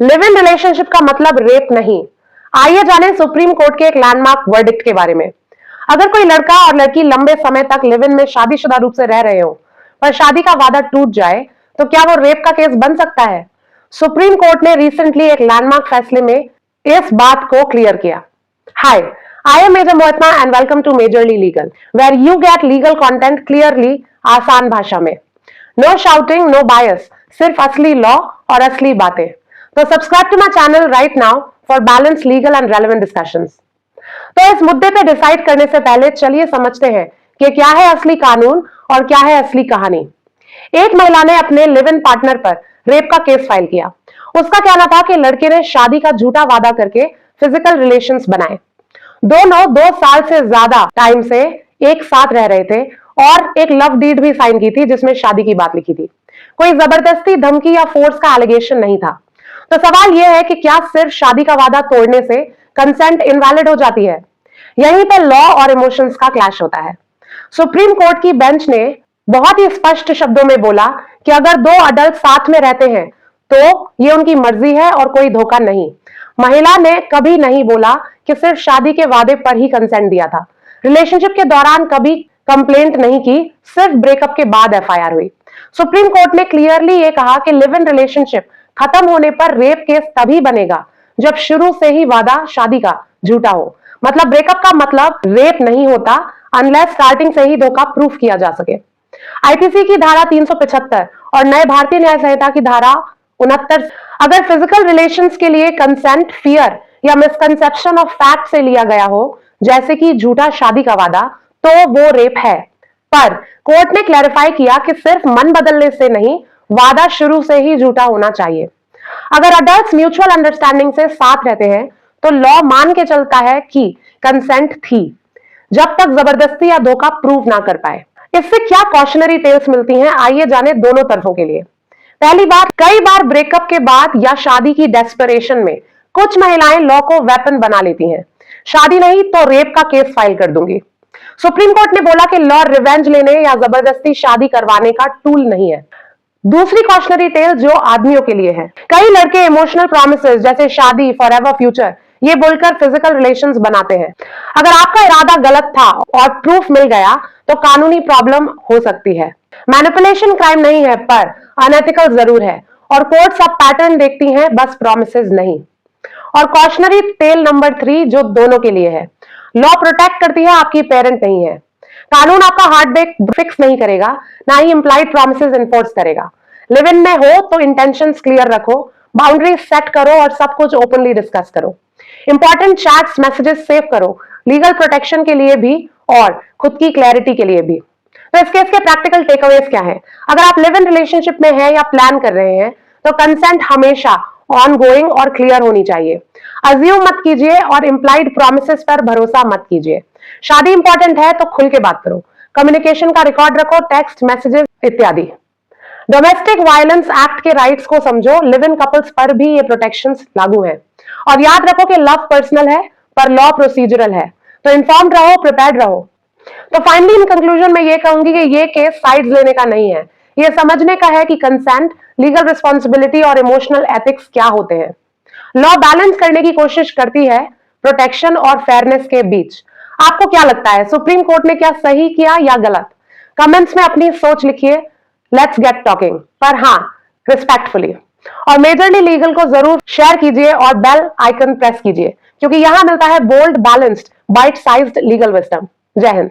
Live in relationship का मतलब rape नहीं। आइए जानें सुप्रीम कोर्ट के एक लैंडमार्क वर्डिक्ट के बारे में। अगर कोई लड़का और लड़की लंबे समय तक लिव इन में शादीशुदा रूप से रह रहे हो पर शादी का वादा टूट जाए तो क्या वो रेप का केस बन सकता है? सुप्रीम कोर्ट ने रिसेंटली एक लैंडमार्क फैसले में इस बात को क्लियर किया। Hi, I am Major Mohitna and welcome to Majorly Legal, where you get legal content clearly, आसान भाषा में। नो शाउटिंग, नो बायस, सिर्फ असली लॉ और असली बातें। तो subscribe to my channel right now for balance legal and relevant discussions. तो इस मुद्दे पे डिसाइड करने से पहले चलिए समझते हैं कि क्या है असली कानून और क्या है असली कहानी। एक महिला ने अपने लिव इन पार्टनर पर रेप का केस फाइल किया। उसका कहना था कि लड़के ने शादी का झूठा वादा करके फिजिकल रिलेशंस बनाए। दोनों 2 साल से ज्यादा टाइम से एक साथ रह रहे थे और एक लव डीड भी साइन की थी जिसमें शादी की बात लिखी थी। कोई जबरदस्ती, धमकी या फोर्स का एलिगेशन नहीं था। तो सवाल यह है कि क्या सिर्फ शादी का वादा तोड़ने से कंसेंट इनवैलिड हो जाती है? यहीं पर लॉ और इमोशंस का क्लैश होता है। सुप्रीम कोर्ट की बेंच ने बहुत ही स्पष्ट शब्दों में बोला कि अगर 2 अडल्ट साथ में रहते हैं तो ये उनकी मर्जी है और कोई धोखा नहीं। महिला ने कभी नहीं बोला कि सिर्फ शादी के वादे पर ही कंसेंट दिया था। रिलेशनशिप के दौरान कभी कंप्लेंट नहीं की, सिर्फ ब्रेकअप के बाद एफआईआर हुई। सुप्रीम कोर्ट ने क्लियरली ये कहा कि लिव इन रिलेशनशिप खत्म होने पर रेप केस तभी बनेगा जब शुरू से ही वादा शादी का झूठा हो। मतलब ब्रेकअप का मतलब रेप नहीं होता अनलेस स्टार्टिंग से ही धोखा प्रूफ किया जा सके। आईपीसी की धारा 375 और नए भारतीय न्याय संहिता की धारा 69, अगर फिजिकल रिलेशंस के लिए कंसेंट फियर या मिसकंसेप्शन ऑफ फैक्ट से लिया गया हो, जैसे कि झूठा शादी का वादा, तो वो रेप है। पर कोर्ट ने क्लैरिफाई किया कि सिर्फ मन बदलने से नहीं, वादा शुरू से ही झूठा होना चाहिए। अगर अडल्ट्स म्यूचुअल अंडरस्टैंडिंग से साथ रहते हैं तो लॉ मान के चलता है कि कंसेंट थी, जब तक जबरदस्ती या धोखा प्रूव ना कर पाए। इससे क्या कॉशनरी टेल्स मिलती हैं, आइए जाने दोनों तरफों के लिए। पहली बात, कई बार ब्रेकअप के बाद या शादी की डेस्परेशन में कुछ महिलाएं लॉ को वेपन बना लेती हैं। शादी नहीं तो रेप का केस फाइल कर दूंगी। सुप्रीम कोर्ट ने बोला कि लॉ रिवेंज लेने या जबरदस्ती शादी करवाने का टूल नहीं है। दूसरी कॉशनरी टेल जो आदमियों के लिए है, कई लड़के इमोशनल प्रॉमिसेस जैसे शादी, फॉरएवर, फ्यूचर, ये बोलकर फिजिकल रिलेशंस बनाते हैं। अगर आपका इरादा गलत था और प्रूफ मिल गया तो कानूनी प्रॉब्लम हो सकती है। मैनिपुलेशन क्राइम नहीं है पर अनएथिकल जरूर है और कोर्ट सब पैटर्न देखती हैं, बस प्रॉमिसेस नहीं। और कॉशनरी टेल नंबर 3 जो दोनों के लिए है, लॉ प्रोटेक्ट करती है, आपकी पेरेंट नहीं है। कानून आपका हार्ट ब्रेक फिक्स नहीं करेगा, ना ही इंप्लाइड प्रॉमिसेस इन्फोर्स करेगा। लिव इन में हो तो इंटेंशंस क्लियर रखो, बाउंड्री सेट करो और सब कुछ ओपनली डिस्कस करो। इंपॉर्टेंट चैट्स, मैसेजेस सेव करो, लीगल प्रोटेक्शन के लिए भी और खुद की क्लैरिटी के लिए भी। तो इस केस के प्रैक्टिकल टेकअवेज क्या है? अगर आप लिव इन रिलेशनशिप में हैं या प्लान कर रहे हैं तो कंसेंट हमेशा ऑनगोइंग और क्लियर होनी चाहिए। अज्यूम मत कीजिए और इंप्लाइड प्रॉमिसेस पर भरोसा मत कीजिए। शादी इंपॉर्टेंट है तो खुल के बात करो, कम्युनिकेशन का रिकॉर्ड रखो, टेक्स्ट मैसेजेस इत्यादि। डोमेस्टिक वायलेंस एक्ट के राइट्स को समझो, लिव इन कपल्स पर भी ये प्रोटेक्शंस लागू हैं। और याद रखो कि लव पर्सनल है पर लॉ प्रोसीजरल है, तो इन्फॉर्म्ड रहो, प्रिपेयर्ड रहो। तो फाइनली इन कंक्लूजन में ये कहूंगी कि ये केस साइड्स लेने का नहीं है, ये समझने का है कि कंसेंट, लीगल रिस्पॉन्सिबिलिटी और इमोशनल एथिक्स क्या होते हैं। लॉ बैलेंस करने की कोशिश करती है प्रोटेक्शन और फेयरनेस के बीच। आपको क्या लगता है, सुप्रीम कोर्ट ने क्या सही किया या गलत? कमेंट्स में अपनी सोच लिखिए। लेट्स गेट टॉकिंग, पर हाँ रिस्पेक्टफुली। और मेजरली लीगल को जरूर शेयर कीजिए और बेल आइकन प्रेस कीजिए, क्योंकि यहां मिलता है bold, balanced, bite sized legal wisdom. जय हिंद।